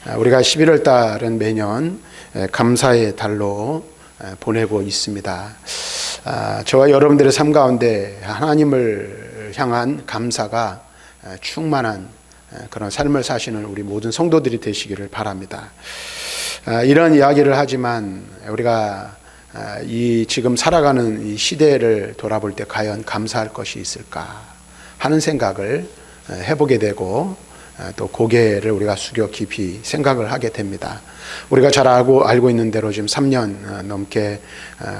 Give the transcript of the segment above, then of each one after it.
우리가 11월 달은 매년 감사의 달로 보내고 있습니다. 저와 여러분들의 삶 가운데 하나님을 향한 감사가 충만한 그런 삶을 사시는 우리 모든 성도들이 되시기를 바랍니다. 이런 이야기를 하지만 우리가 이 지금 살아가는 이 시대를 돌아볼 때 과연 감사할 것이 있을까 하는 생각을 해보게 되고 또 고개를 우리가 숙여 깊이 생각을 하게 됩니다. 우리가 잘 알고 있는 대로 지금 3년 넘게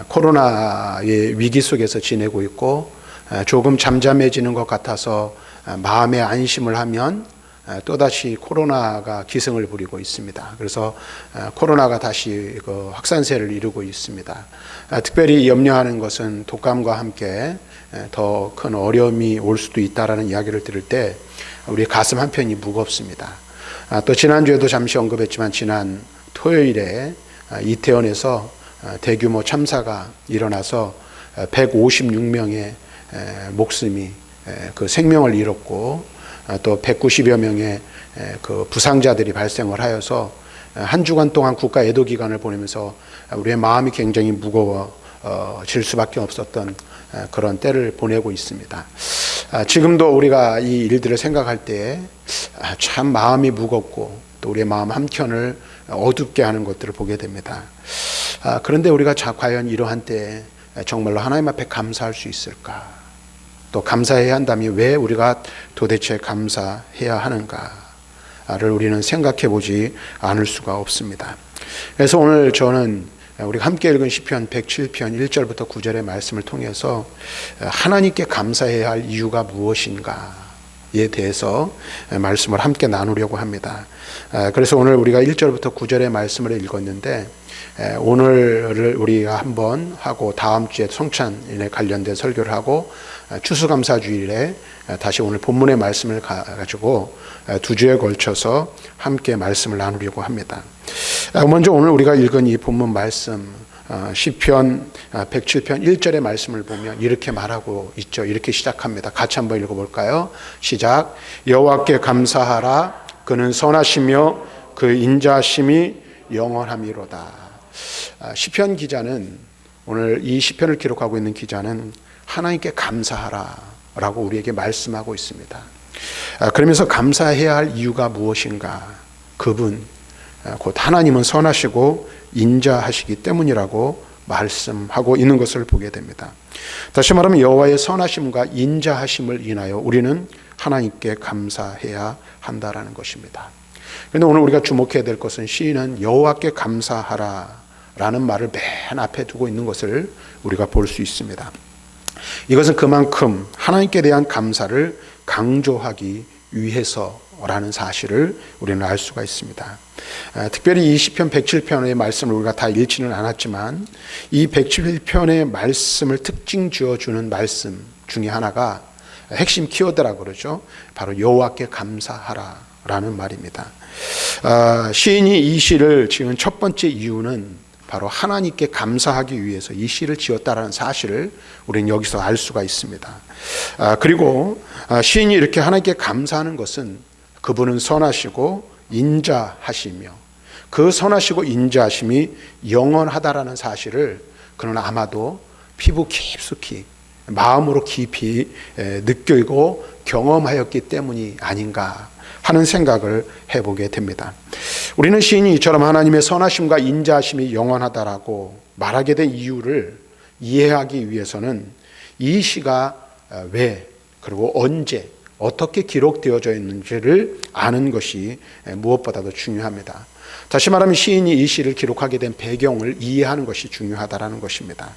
코로나의 위기 속에서 지내고 있고, 조금 잠잠해지는 것 같아서 마음의 안심을 하면 또다시 코로나가 기승을 부리고 있습니다. 그래서 코로나가 다시 확산세를 이루고 있습니다. 특별히 염려하는 것은 독감과 함께 더 큰 어려움이 올 수도 있다라는 이야기를 들을 때 우리 가슴 한편이 무겁습니다. 또 지난주에도 잠시 언급했지만 지난 토요일에 이태원에서 대규모 참사가 일어나서 156명의 목숨이 그 생명을 잃었고, 또 190여 명의 그 부상자들이 발생을 하여서 한 주간 동안 국가 애도 기간을 보내면서 우리의 마음이 굉장히 무거워질 수밖에 없었던 그런 때를 보내고 있습니다. 지금도 우리가 이 일들을 생각할 때 참 마음이 무겁고 또 우리의 마음 한켠을 어둡게 하는 것들을 보게 됩니다. 그런데 우리가 과연 이러한 때 정말로 하나님 앞에 감사할 수 있을까? 또 감사해야 한다면 왜 우리가 도대체 감사해야 하는가를 우리는 생각해 보지 않을 수가 없습니다. 그래서 오늘 저는 우리가 함께 읽은 시편 107편 1절부터 9절의 말씀을 통해서 하나님께 감사해야 할 이유가 무엇인가에 대해서 말씀을 함께 나누려고 합니다. 그래서 오늘 우리가 1절부터 9절의 말씀을 읽었는데, 오늘을 우리가 한번 하고 다음 주에 성찬에 관련된 설교를 하고 추수감사주일에 다시 오늘 본문의 말씀을 가지고 두 주에 걸쳐서 함께 말씀을 나누려고 합니다. 먼저 오늘 우리가 읽은 이 본문 말씀 시편 107편 1절의 말씀을 보면 이렇게 말하고 있죠. 이렇게 시작합니다. 같이 한번 읽어볼까요? 시작. 여호와께 감사하라. 그는 선하시며 그 인자하심이 영원함이로다. 시편 기자는, 오늘 이 시편을 기록하고 있는 기자는 하나님께 감사하라 라고 우리에게 말씀하고 있습니다. 그러면서 감사해야 할 이유가 무엇인가? 그분 곧 하나님은 선하시고 인자하시기 때문이라고 말씀하고 있는 것을 보게 됩니다. 다시 말하면 여호와의 선하심과 인자하심을 인하여 우리는 하나님께 감사해야 한다라는 것입니다. 그런데 오늘 우리가 주목해야 될 것은 시인은 여호와께 감사하라 라는 말을 맨 앞에 두고 있는 것을 우리가 볼 수 있습니다. 이것은 그만큼 하나님께 대한 감사를 강조하기 위해서라는 사실을 우리는 알 수가 있습니다. 특별히 이 시편 107편의 말씀을 우리가 다 읽지는 않았지만 이 107편의 말씀을 특징 지어주는 말씀 중에 하나가 핵심 키워드라고 그러죠. 바로 여호와께 감사하라라는 말입니다. 시인이 이 시를 지은 첫 번째 이유는 바로 하나님께 감사하기 위해서 이 시를 지었다라는 사실을 우리는 여기서 알 수가 있습니다. 그리고 시인이 이렇게 하나님께 감사하는 것은 그분은 선하시고 인자하시며 그 선하시고 인자하심이 영원하다라는 사실을 그는 아마도 피부 깊숙이 마음으로 깊이 느끼고 경험하였기 때문이 아닌가 하는 생각을 해보게 됩니다. 우리는 시인이 이처럼 하나님의 선하심과 인자하심이 영원하다라고 말하게 된 이유를 이해하기 위해서는 이 시가 왜 그리고 언제 어떻게 기록되어져 있는지를 아는 것이 무엇보다도 중요합니다. 다시 말하면 시인이 이 시를 기록하게 된 배경을 이해하는 것이 중요하다라는 것입니다.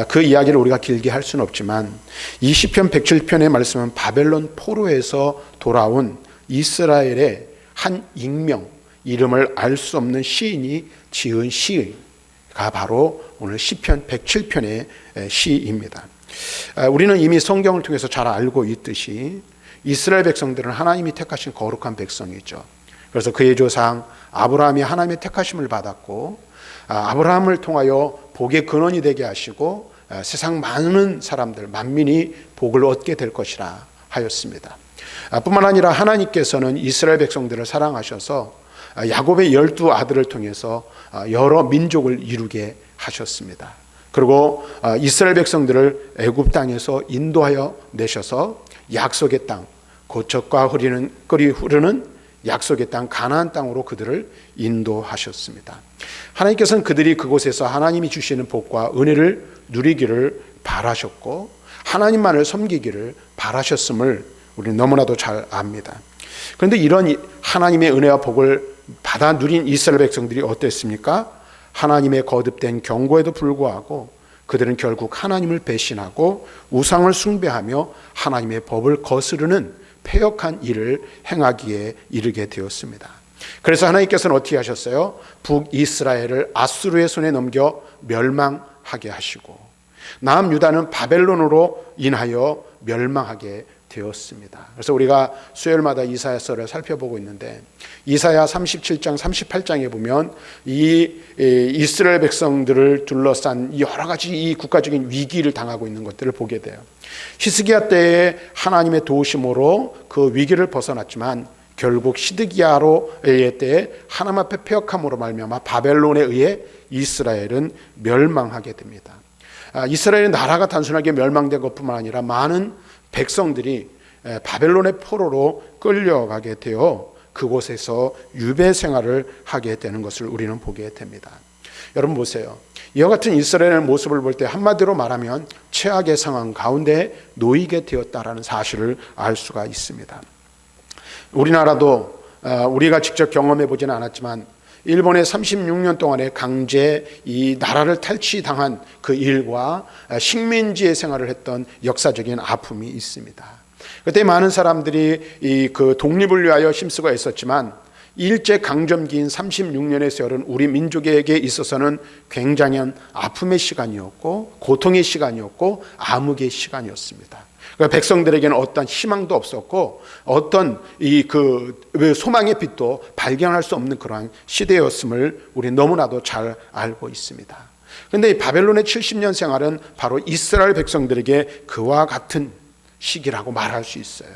그 이야기를 우리가 길게 할 수는 없지만 이 시편 107편의 말씀은 바벨론 포로에서 돌아온 이스라엘의 한 익명, 이름을 알 수 없는 시인이 지은 시가 바로 오늘 시편 107편의 시입니다. 우리는 이미 성경을 통해서 잘 알고 있듯이 이스라엘 백성들은 하나님이 택하신 거룩한 백성이죠. 그래서 그의 조상 아브라함이 하나님의 택하심을 받았고, 아브라함을 통하여 복의 근원이 되게 하시고 세상 많은 사람들 만민이 복을 얻게 될 것이라 하였습니다. 뿐만 아니라 하나님께서는 이스라엘 백성들을 사랑하셔서 야곱의 12아들을 통해서 여러 민족을 이루게 하셨습니다. 그리고 이스라엘 백성들을 애굽 땅에서 인도하여 내셔서 약속의 땅, 곧 젖과 꿀이 흐르는 약속의 땅 가나안 땅으로 그들을 인도하셨습니다. 하나님께서는 그들이 그곳에서 하나님이 주시는 복과 은혜를 누리기를 바라셨고 하나님만을 섬기기를 바라셨음을 우리는 너무나도 잘 압니다. 그런데 이런 하나님의 은혜와 복을 받아 누린 이스라엘 백성들이 어땠습니까? 하나님의 거듭된 경고에도 불구하고 그들은 결국 하나님을 배신하고 우상을 숭배하며 하나님의 법을 거스르는 패역한 일을 행하기에 이르게 되었습니다. 그래서 하나님께서는 어떻게 하셨어요? 북이스라엘을 아수르의 손에 넘겨 멸망하게 하시고 남유다는 바벨론으로 인하여 멸망하게 되었습니다. 그래서 우리가 수요일마다 이사야서를 살펴보고 있는데 이사야 37장 38장에 보면 이 이스라엘 백성들을 둘러싼 여러 가지 이 국가적인 위기를 당하고 있는 것들을 보게 돼요. 히스기야 때에 하나님의 도우심으로 그 위기를 벗어났지만 결국 시드기야로의 때에 하나님 앞에 패역함으로 말미암아 바벨론에 의해 이스라엘은 멸망하게 됩니다. 이스라엘의 나라가 단순하게 멸망된 것뿐만 아니라 많은 백성들이 바벨론의 포로로 끌려가게 되어 그곳에서 유배 생활을 하게 되는 것을 우리는 보게 됩니다. 여러분 보세요. 이와 같은 이스라엘의 모습을 볼 때 한마디로 말하면 최악의 상황 가운데 놓이게 되었다라는 사실을 알 수가 있습니다. 우리나라도 우리가 직접 경험해 보지는 않았지만 일본의 36년 동안의 강제 이 나라를 탈취당한 그 일과 식민지의 생활을 했던 역사적인 아픔이 있습니다. 그때 많은 사람들이 그 독립을 위하여 힘쓰고 애썼지만 일제 강점기인 36년의 세월은 우리 민족에게 있어서는 굉장한 아픔의 시간이었고 고통의 시간이었고 암흑의 시간이었습니다. 그러니까 백성들에게는 어떤 희망도 없었고 어떤 소망의 빛도 발견할 수 없는 그러한 시대였음을 우리 너무나도 잘 알고 있습니다. 그런데 이 바벨론의 70년 생활은 바로 이스라엘 백성들에게 그와 같은 시기라고 말할 수 있어요.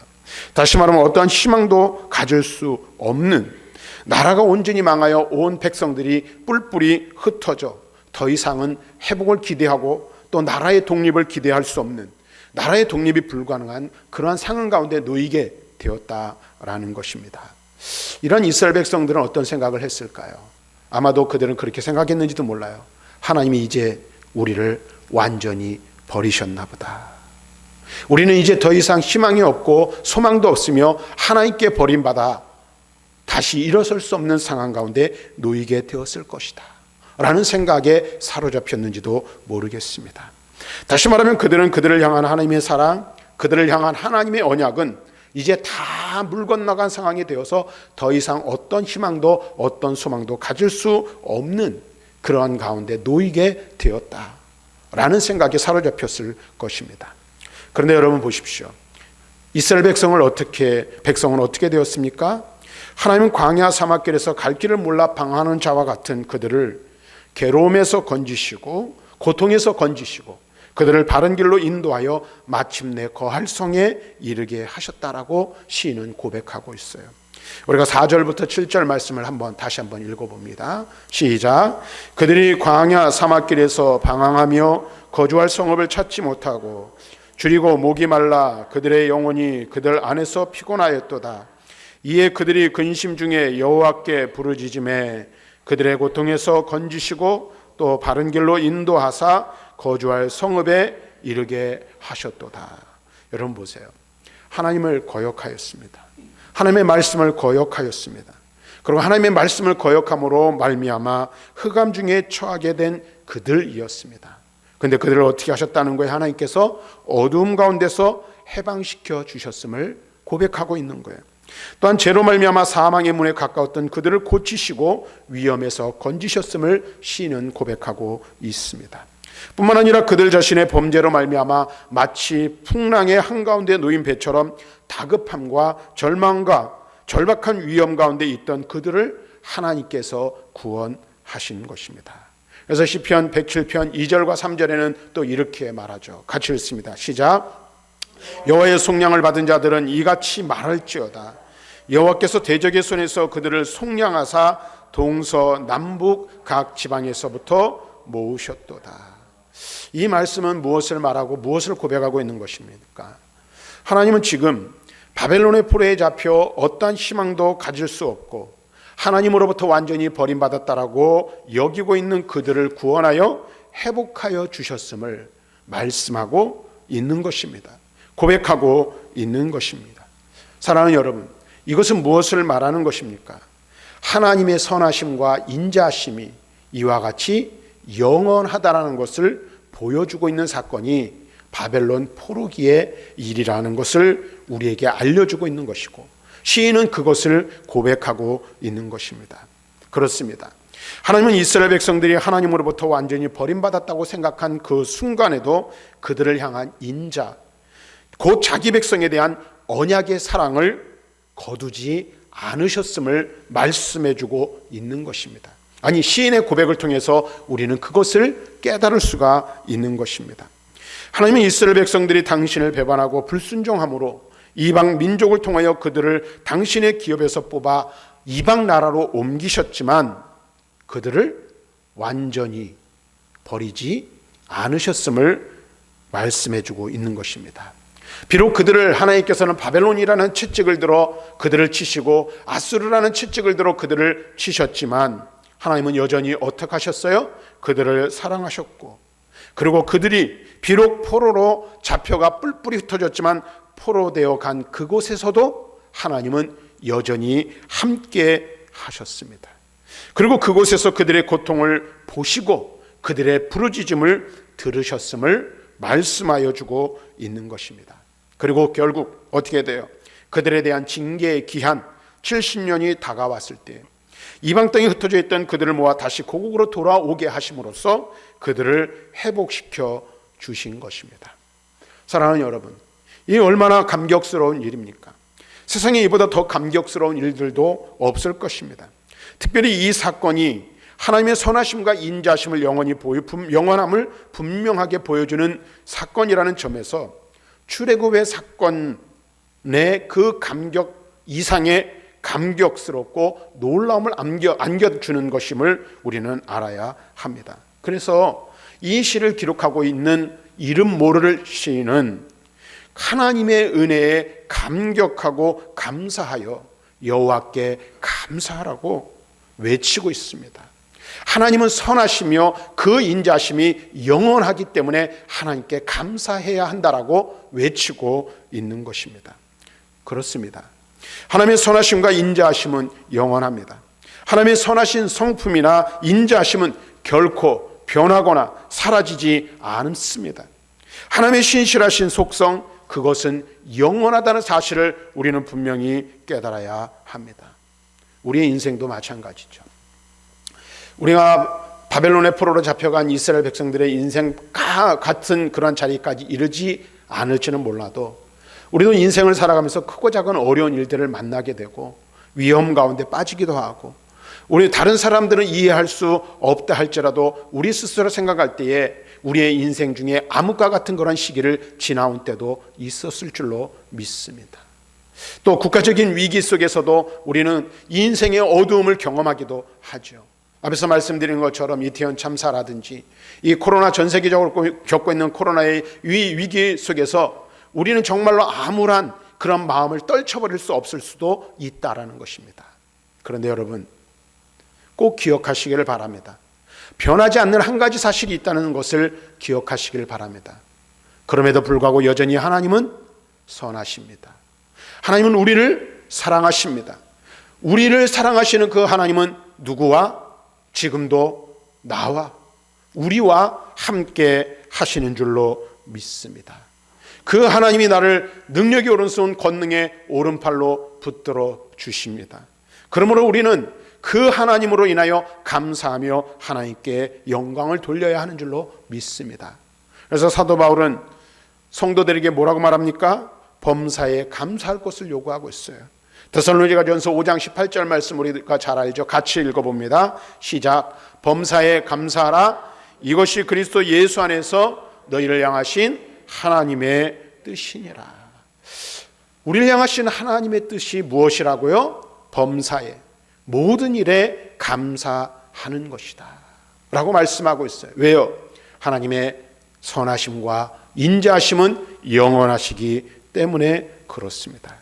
다시 말하면 어떠한 희망도 가질 수 없는 나라가 온전히 망하여 온 백성들이 뿔뿔이 흩어져 더 이상은 회복을 기대하고 또 나라의 독립을 기대할 수 없는 나라의 독립이 불가능한 그러한 상황 가운데 놓이게 되었다라는 것입니다. 이런 이스라엘 백성들은 어떤 생각을 했을까요? 아마도 그들은 그렇게 생각했는지도 몰라요. 하나님이 이제 우리를 완전히 버리셨나 보다. 우리는 이제 더 이상 희망이 없고 소망도 없으며 하나님께 버림받아 다시 일어설 수 없는 상황 가운데 놓이게 되었을 것이다 라는 생각에 사로잡혔는지도 모르겠습니다. 다시 말하면 그들은 그들을 향한 하나님의 사랑, 그들을 향한 하나님의 언약은 이제 다 물 건너간 상황이 되어서 더 이상 어떤 희망도 어떤 소망도 가질 수 없는 그러한 가운데 놓이게 되었다라는 생각에 사로잡혔을 것입니다. 그런데 여러분 보십시오. 이스라엘 백성은 어떻게 되었습니까? 하나님은 광야 사막길에서 갈 길을 몰라 방황하는 자와 같은 그들을 괴로움에서 건지시고 고통에서 건지시고 그들을 바른 길로 인도하여 마침내 거할 성에 이르게 하셨다라고 시인은 고백하고 있어요. 우리가 4절부터 7절 말씀을 다시 한번 읽어봅니다. 시작. 그들이 광야 사막길에서 방황하며 거주할 성읍을 찾지 못하고 줄이고 목이 말라 그들의 영혼이 그들 안에서 피곤하였도다. 이에 그들이 근심 중에 여호와께 부르짖음에 그들의 고통에서 건지시고 또 바른 길로 인도하사 거주할 성읍에 이르게 하셨도다. 여러분 보세요. 하나님을 거역하였습니다. 하나님의 말씀을 거역하였습니다. 그리고 하나님의 말씀을 거역함으로 말미암아 흑암 중에 처하게 된 그들이었습니다. 그런데 그들을 어떻게 하셨다는 거예요? 하나님께서 어두움 가운데서 해방시켜 주셨음을 고백하고 있는 거예요. 또한 죄로 말미암아 사망의 문에 가까웠던 그들을 고치시고 위험에서 건지셨음을 시인은 고백하고 있습니다. 뿐만 아니라 그들 자신의 범죄로 말미암아 마치 풍랑의 한가운데 놓인 배처럼 다급함과 절망과 절박한 위험 가운데 있던 그들을 하나님께서 구원하신 것입니다. 그래서 시편 107편 2절과 3절에는 또 이렇게 말하죠. 같이 읽습니다. 시작. 여호와의 속량을 받은 자들은 이같이 말할지어다. 여호와께서 대적의 손에서 그들을 속량하사 동서남북 각 지방에서부터 모으셨도다. 이 말씀은 무엇을 말하고 무엇을 고백하고 있는 것입니까? 하나님은 지금 바벨론의 포로에 잡혀 어떠한 희망도 가질 수 없고 하나님으로부터 완전히 버림받았다라고 여기고 있는 그들을 구원하여 회복하여 주셨음을 말씀하고 있는 것입니다. 고백하고 있는 것입니다. 사랑하는 여러분, 이것은 무엇을 말하는 것입니까? 하나님의 선하심과 인자하심이 이와 같이 영원하다라는 것을 보여주고 있는 사건이 바벨론 포로기의 일이라는 것을 우리에게 알려주고 있는 것이고, 시인은 그것을 고백하고 있는 것입니다. 그렇습니다. 하나님은 이스라엘 백성들이 하나님으로부터 완전히 버림받았다고 생각한 그 순간에도 그들을 향한 인자, 곧 자기 백성에 대한 언약의 사랑을 거두지 않으셨음을 말씀해주고 있는 것입니다. 아니, 시인의 고백을 통해서 우리는 그것을 깨달을 수가 있는 것입니다. 하나님은 이스라엘 백성들이 당신을 배반하고 불순종함으로 이방 민족을 통하여 그들을 당신의 기업에서 뽑아 이방 나라로 옮기셨지만 그들을 완전히 버리지 않으셨음을 말씀해주고 있는 것입니다. 비록 그들을 하나님께서는 바벨론이라는 채찍을 들어 그들을 치시고 아수르라는 채찍을 들어 그들을 치셨지만 하나님은 여전히 어떻게 하셨어요? 그들을 사랑하셨고, 그리고 그들이 비록 포로로 잡혀가 뿔뿔이 흩어졌지만 포로되어 간 그곳에서도 하나님은 여전히 함께 하셨습니다. 그리고 그곳에서 그들의 고통을 보시고 그들의 부르짖음을 들으셨음을 말씀하여 주고 있는 것입니다. 그리고 결국 어떻게 돼요? 그들에 대한 징계의 기한 70년이 다가왔을 때 이방 땅에 흩어져 있던 그들을 모아 다시 고국으로 돌아오게 하심으로써 그들을 회복시켜 주신 것입니다. 사랑하는 여러분, 이 얼마나 감격스러운 일입니까? 세상에 이보다 더 감격스러운 일들도 없을 것입니다. 특별히 이 사건이 하나님의 선하심과 인자심을 영원함을 분명하게 보여주는 사건이라는 점에서 출애굽의 사건의 그 감격 이상의 감격스럽고 놀라움을 안겨주는 것임을 우리는 알아야 합니다. 그래서 이 시를 기록하고 있는 이름 모를 시인은 하나님의 은혜에 감격하고 감사하여 여호와께 감사하라고 외치고 있습니다. 하나님은 선하시며 그 인자심이 영원하기 때문에 하나님께 감사해야 한다라고 외치고 있는 것입니다. 그렇습니다. 하나님의 선하심과 인자하심은 영원합니다. 하나님의 선하신 성품이나 인자하심은 결코 변하거나 사라지지 않습니다. 하나님의 신실하신 속성, 그것은 영원하다는 사실을 우리는 분명히 깨달아야 합니다. 우리의 인생도 마찬가지죠. 우리가 바벨론의 포로로 잡혀간 이스라엘 백성들의 인생과 같은 그런 자리까지 이르지 않을지는 몰라도 우리도 인생을 살아가면서 크고 작은 어려운 일들을 만나게 되고 위험 가운데 빠지기도 하고, 우리 다른 사람들은 이해할 수 없다 할지라도 우리 스스로 생각할 때에 우리의 인생 중에 암흑과 같은 그런 시기를 지나온 때도 있었을 줄로 믿습니다. 또 국가적인 위기 속에서도 우리는 인생의 어두움을 경험하기도 하죠. 앞에서 말씀드린 것처럼 이태원 참사라든지 이 코로나 전 세계적으로 겪고 있는 코로나의 위기 속에서 우리는 정말로 암울한 그런 마음을 떨쳐버릴 수 없을 수도 있다라는 것입니다. 그런데 여러분, 꼭 기억하시기를 바랍니다. 변하지 않는 한 가지 사실이 있다는 것을 기억하시기를 바랍니다. 그럼에도 불구하고 여전히 하나님은 선하십니다. 하나님은 우리를 사랑하십니다. 우리를 사랑하시는 그 하나님은 누구와? 지금도 나와 우리와 함께 하시는 줄로 믿습니다. 그 하나님이 나를 능력이 오른손 권능의 오른팔로 붙들어 주십니다. 그러므로 우리는 그 하나님으로 인하여 감사하며 하나님께 영광을 돌려야 하는 줄로 믿습니다. 그래서 사도 바울은 성도들에게 뭐라고 말합니까? 범사에 감사할 것을 요구하고 있어요. 데살로니가전서 5장 18절 말씀 우리가 잘 알죠. 같이 읽어봅니다. 시작. 범사에 감사하라. 이것이 그리스도 예수 안에서 너희를 향하신 하나님의 뜻이니라. 우리를 향하신 하나님의 뜻이 무엇이라고요? 범사에 모든 일에 감사하는 것이다 라고 말씀하고 있어요. 왜요? 하나님의 선하심과 인자하심은 영원하시기 때문에 그렇습니다.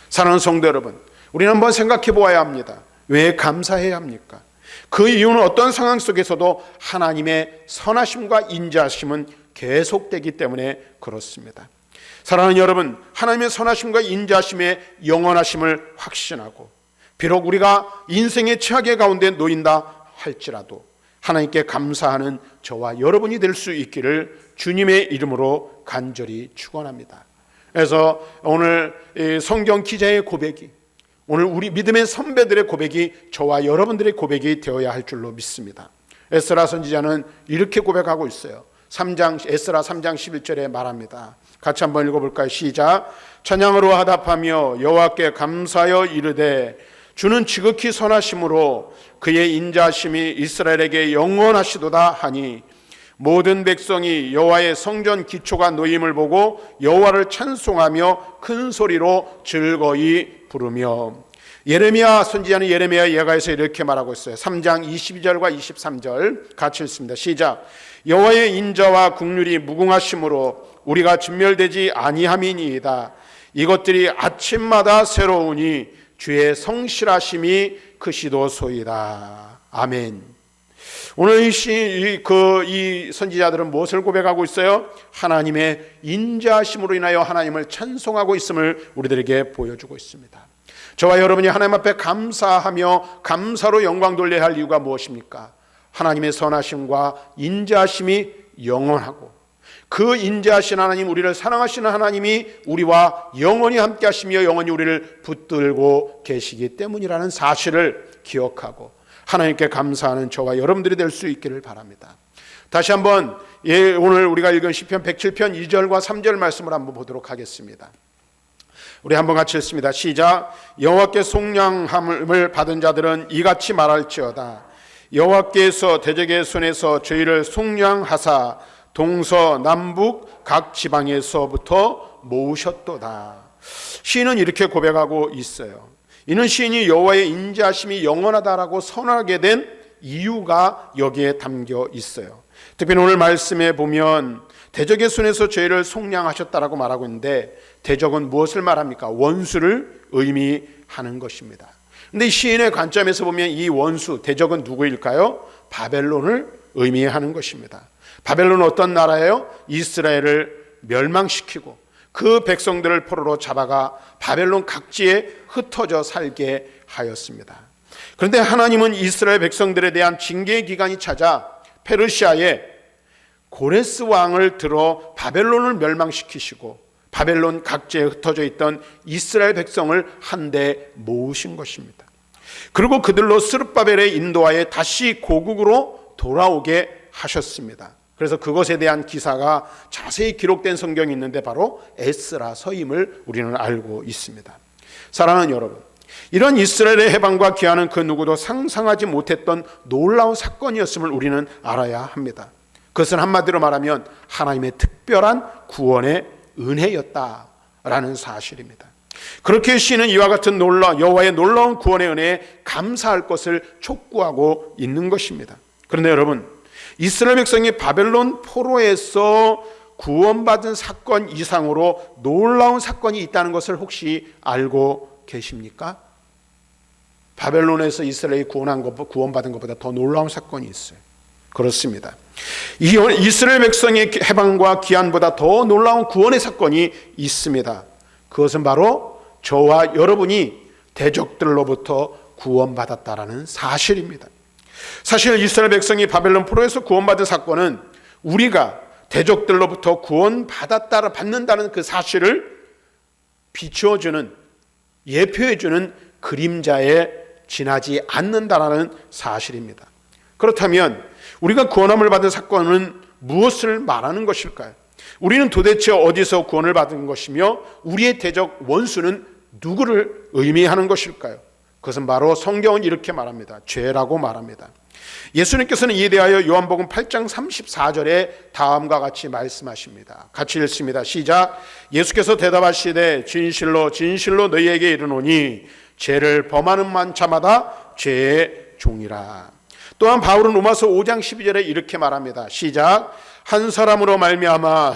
사랑하는 성도 여러분, 우리는 한번 생각해 보아야 합니다. 왜 감사해야 합니까? 그 이유는 어떤 상황 속에서도 하나님의 선하심과 인자하심은 계속되기 때문에 그렇습니다. 사랑하는 여러분, 하나님의 선하심과 인자하심의 영원하심을 확신하고 비록 우리가 인생의 최악의 가운데 놓인다 할지라도 하나님께 감사하는 저와 여러분이 될 수 있기를 주님의 이름으로 간절히 축원합니다. 그래서 오늘 성경 기자의 고백이, 오늘 우리 믿음의 선배들의 고백이 저와 여러분들의 고백이 되어야 할 줄로 믿습니다. 에스라 선지자는 이렇게 고백하고 있어요. 에스라 3장 11절에 말합니다. 같이 한번 읽어볼까요? 시작. 찬양으로 화답하며 여호와께 감사하여 이르되 주는 지극히 선하심으로 그의 인자하심이 이스라엘에게 영원하시도다 하니 모든 백성이 여호와의 성전 기초가 놓임을 보고 여호와를 찬송하며 큰 소리로 즐거이 부르며. 예레미야 선지자는 예레미야 예가에서 이렇게 말하고 있어요. 3장 22절과 23절 같이 읽습니다. 시작. 여호와의 인자와 긍휼이 무궁하심으로 우리가 진멸되지 아니함이니이다. 이것들이 아침마다 새로우니 주의 성실하심이 크시도소이다. 아멘. 오늘 이 선지자들은 무엇을 고백하고 있어요? 하나님의 인자하심으로 인하여 하나님을 찬송하고 있음을 우리들에게 보여주고 있습니다. 저와 여러분이 하나님 앞에 감사하며 감사로 영광 돌려야 할 이유가 무엇입니까? 하나님의 선하심과 인자하심이 영원하고 그 인자하신 하나님, 우리를 사랑하시는 하나님이 우리와 영원히 함께 하시며 영원히 우리를 붙들고 계시기 때문이라는 사실을 기억하고 하나님께 감사하는 저와 여러분들이 될 수 있기를 바랍니다. 다시 한번 오늘 우리가 읽은 시편 107편 2절과 3절 말씀을 한번 보도록 하겠습니다. 우리 한번 같이 읽습니다. 시작. 여호와께 속량함을 받은 자들은 이같이 말할지어다. 여호와께서 대적의 손에서 저희를 속량하사 동서남북 각 지방에서부터 모으셨도다. 시인은 이렇게 고백하고 있어요. 이는 시인이 여호와의 인자하심이 영원하다라고 선언하게 된 이유가 여기에 담겨 있어요. 특별히 오늘 말씀에 보면 대적의 손에서 저희를 속량하셨다라고 말하고 있는데 대적은 무엇을 말합니까? 원수를 의미하는 것입니다. 그런데 이 시인의 관점에서 보면 이 원수, 대적은 누구일까요? 바벨론을 의미하는 것입니다. 바벨론은 어떤 나라예요? 이스라엘을 멸망시키고 그 백성들을 포로로 잡아가 바벨론 각지에 흩어져 살게 하였습니다. 그런데 하나님은 이스라엘 백성들에 대한 징계의 기간이 찾아 페르시아의 고레스 왕을 들어 바벨론을 멸망시키시고 바벨론 각지에 흩어져 있던 이스라엘 백성을 한데 모으신 것입니다. 그리고 그들로 스룹바벨의 인도하에 다시 고국으로 돌아오게 하셨습니다. 그래서 그것에 대한 기사가 자세히 기록된 성경이 있는데 바로 에스라서임을 우리는 알고 있습니다. 사랑하는 여러분, 이런 이스라엘의 해방과 귀환은 그 누구도 상상하지 못했던 놀라운 사건이었음을 우리는 알아야 합니다. 그것은 한마디로 말하면 하나님의 특별한 구원의 은혜였다라는 사실입니다. 그렇게 시인은 이와 같은 여호와의 놀라운 구원의 은혜에 감사할 것을 촉구하고 있는 것입니다. 그런데 여러분, 이스라엘 백성이 바벨론 포로에서 구원받은 사건 이상으로 놀라운 사건이 있다는 것을 혹시 알고 계십니까? 바벨론에서 이스라엘이 구원받은 것보다 더 놀라운 사건이 있어요. 그렇습니다. 이스라엘 백성의 해방과 귀환보다 더 놀라운 구원의 사건이 있습니다. 그것은 바로 저와 여러분이 대적들로부터 구원받았다라는 사실입니다. 사실 이스라엘 백성이 바벨론 포로에서 구원받은 사건은 우리가 대적들로부터 구원받는다는 그 사실을 비추어주는, 예표해주는 그림자에 지나지 않는다라는 사실입니다. 그렇다면 우리가 구원함을 받은 사건은 무엇을 말하는 것일까요? 우리는 도대체 어디서 구원을 받은 것이며 우리의 대적 원수는 누구를 의미하는 것일까요? 그것은 바로 성경은 이렇게 말합니다. 죄라고 말합니다. 예수님께서는 이에 대하여 요한복음 8장 34절에 다음과 같이 말씀하십니다. 같이 읽습니다. 시작. 예수께서 대답하시되 진실로 진실로 너희에게 이르노니 죄를 범하는 자마다 죄의 종이라. 또한 바울은 로마서 5장 12절에 이렇게 말합니다. 시작. 한 사람으로 말미암아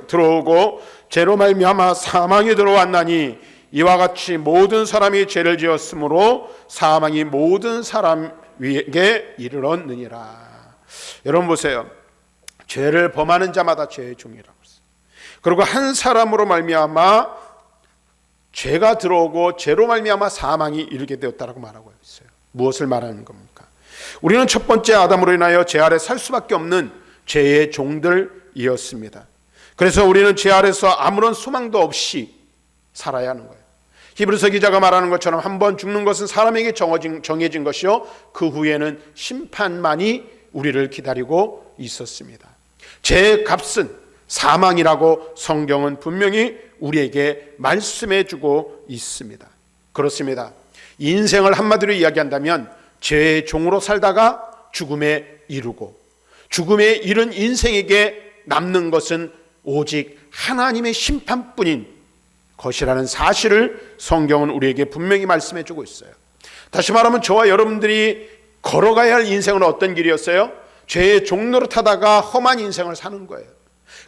들어오고 죄로 말미암아 사망이 들어왔나니 이와 같이 모든 사람이 죄를 지었으므로 사망이 모든 사람에게 이르렀느니라. 여러분 보세요. 죄를 범하는 자마다 죄의 종이라고 했어요. 그리고 한 사람으로 말미암아 죄가 들어오고 죄로 말미암아 사망이 이르게 되었다라고 말하고 있어요. 무엇을 말하는 겁니까? 우리는 첫 번째 아담으로 인하여 죄 아래 살 수밖에 없는 죄의 종들이었습니다. 그래서 우리는 죄 아래서 아무런 소망도 없이 살아야 하는 거예요. 히브리서 기자가 말하는 것처럼 한번 죽는 것은 사람에게 정해진 것이요 그 후에는 심판만이 우리를 기다리고 있었습니다. 죄의 값은 사망이라고 성경은 분명히 우리에게 말씀해 주고 있습니다. 그렇습니다. 인생을 한마디로 이야기한다면 죄의 종으로 살다가 죽음에 이르고 죽음에 이른 인생에게 남는 것은 오직 하나님의 심판뿐인 것이라는 사실을 성경은 우리에게 분명히 말씀해 주고 있어요. 다시 말하면 저와 여러분들이 걸어가야 할 인생은 어떤 길이었어요? 죄의 종로로 타다가 험한 인생을 사는 거예요.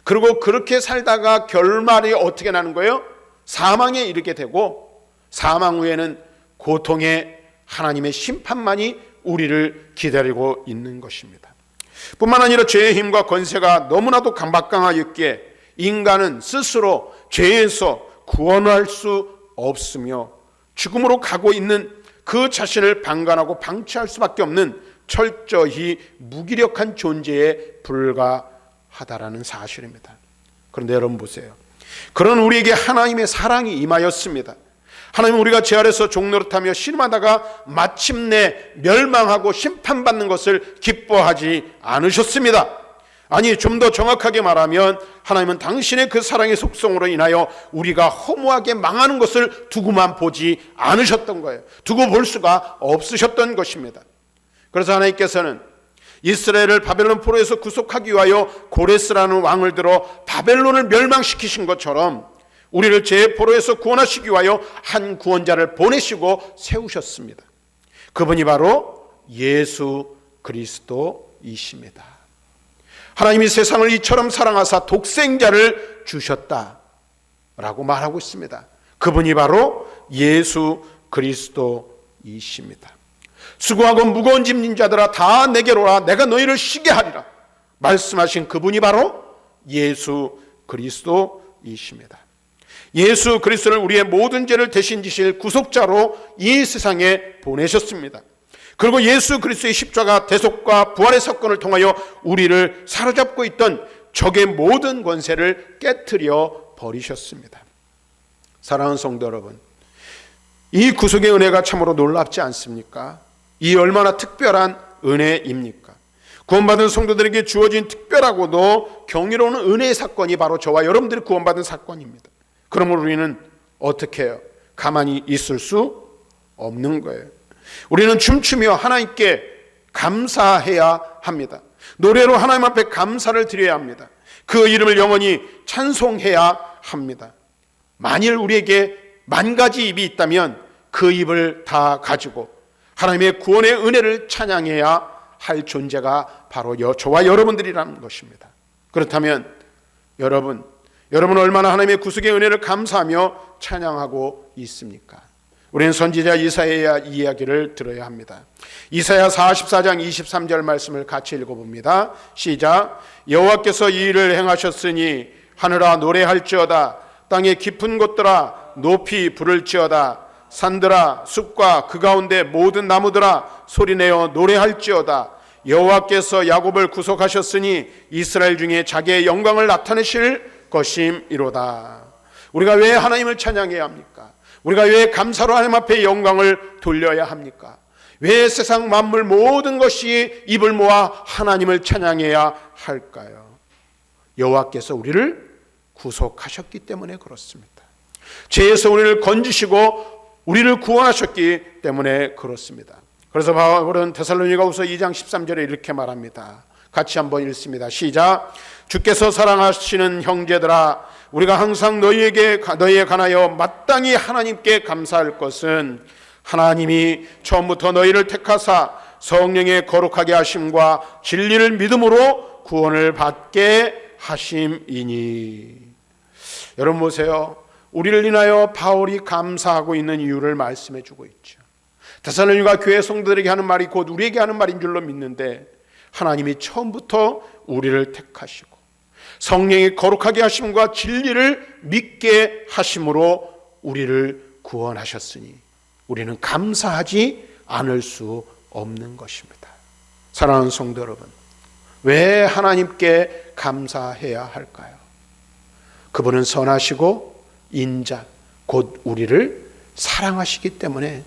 그리고 그렇게 살다가 결말이 어떻게 나는 거예요? 사망에 이르게 되고 사망 후에는 고통의 하나님의 심판만이 우리를 기다리고 있는 것입니다. 뿐만 아니라 죄의 힘과 권세가 너무나도 강박강하였기에 인간은 스스로 죄에서 구원할 수 없으며 죽음으로 가고 있는 그 자신을 방관하고 방치할 수밖에 없는 철저히 무기력한 존재에 불과하다라는 사실입니다. 그런데 여러분 보세요. 그런 우리에게 하나님의 사랑이 임하였습니다. 하나님은 우리가 죄 아래서 종노릇하며 신음하다가 마침내 멸망하고 심판받는 것을 기뻐하지 않으셨습니다. 아니, 좀 더 정확하게 말하면 하나님은 당신의 그 사랑의 속성으로 인하여 우리가 허무하게 망하는 것을 두고만 보지 않으셨던 거예요. 두고 볼 수가 없으셨던 것입니다. 그래서 하나님께서는 이스라엘을 바벨론 포로에서 구속하기 위하여 고레스라는 왕을 들어 바벨론을 멸망시키신 것처럼 우리를 죄의 포로에서 구원하시기 위하여 한 구원자를 보내시고 세우셨습니다. 그분이 바로 예수 그리스도이십니다. 하나님이 세상을 이처럼 사랑하사 독생자를 주셨다라고 말하고 있습니다. 그분이 바로 예수 그리스도이십니다. 수고하고 무거운 짐진 자들아 다 내게로 오라 내가 너희를 쉬게 하리라 말씀하신 그분이 바로 예수 그리스도이십니다. 예수 그리스도를 우리의 모든 죄를 대신 지실 구속자로 이 세상에 보내셨습니다. 그리고 예수 그리스도의 십자가 대속과 부활의 사건을 통하여 우리를 사로잡고 있던 적의 모든 권세를 깨트려 버리셨습니다. 사랑하는 성도 여러분, 이 구속의 은혜가 참으로 놀랍지 않습니까? 이 얼마나 특별한 은혜입니까? 구원받은 성도들에게 주어진 특별하고도 경이로운 은혜의 사건이 바로 저와 여러분들이 구원받은 사건입니다. 그러므로 우리는 어떻게 해요? 가만히 있을 수 없는 거예요. 우리는 춤추며 하나님께 감사해야 합니다. 노래로 하나님 앞에 감사를 드려야 합니다. 그 이름을 영원히 찬송해야 합니다. 만일 우리에게 만 가지 입이 있다면 그 입을 다 가지고 하나님의 구원의 은혜를 찬양해야 할 존재가 바로 저와 여러분들이라는 것입니다. 그렇다면 여러분 얼마나 하나님의 구속의 은혜를 감사하며 찬양하고 있습니까? 우리는 선지자 이사야 이야기를 들어야 합니다. 이사야 44장 23절 말씀을 같이 읽어봅니다. 시작. 여호와께서 이 일을 행하셨으니 하늘아 노래할지어다 땅의 깊은 곳들아 높이 부를지어다 산들아 숲과 그 가운데 모든 나무들아 소리내어 노래할지어다 여호와께서 야곱을 구속하셨으니 이스라엘 중에 자기의 영광을 나타내실 것임이로다. 우리가 왜 하나님을 찬양해야 합니까? 우리가 왜 감사로 하나님 앞에 영광을 돌려야 합니까? 왜 세상 만물 모든 것이 입을 모아 하나님을 찬양해야 할까요? 여호와께서 우리를 구속하셨기 때문에 그렇습니다. 죄에서 우리를 건지시고 우리를 구원하셨기 때문에 그렇습니다. 그래서 바울은 데살로니가후서 2장 13절에 이렇게 말합니다. 같이 한번 읽습니다. 시작. 주께서 사랑하시는 형제들아, 우리가 항상 너희에 관하여 마땅히 하나님께 감사할 것은 하나님이 처음부터 너희를 택하사 성령의 거룩하게 하심과 진리를 믿음으로 구원을 받게 하심이니. 여러분 보세요. 우리를 인하여 바울이 감사하고 있는 이유를 말씀해 주고 있죠. 데살로니가 교회 성도들에게 하는 말이 곧 우리에게 하는 말인 줄로 믿는데, 하나님이 처음부터 우리를 택하시고 성령이 거룩하게 하심과 진리를 믿게 하심으로 우리를 구원하셨으니 우리는 감사하지 않을 수 없는 것입니다. 사랑하는 성도 여러분, 왜 하나님께 감사해야 할까요? 그분은 선하시고 인자 곧 우리를 사랑하시기 때문에,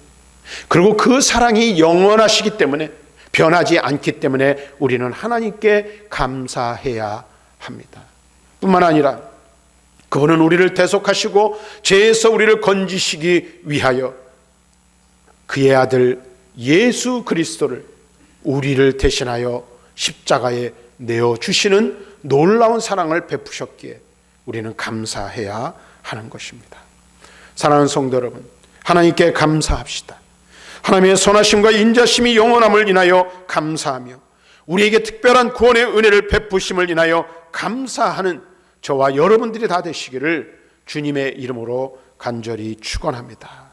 그리고 그 사랑이 영원하시기 때문에, 변하지 않기 때문에 우리는 하나님께 감사해야 합니다. 뿐만 아니라 그분은 우리를 대속하시고 죄에서 우리를 건지시기 위하여 그의 아들 예수 그리스도를 우리를 대신하여 십자가에 내어주시는 놀라운 사랑을 베푸셨기에 우리는 감사해야 하는 것입니다. 사랑하는 성도 여러분, 하나님께 감사합시다. 하나님의 선하심과 인자심이 영원함을 인하여 감사하며 우리에게 특별한 구원의 은혜를 베푸심을 인하여 감사하는 저와 여러분들이 다 되시기를 주님의 이름으로 간절히 축원합니다.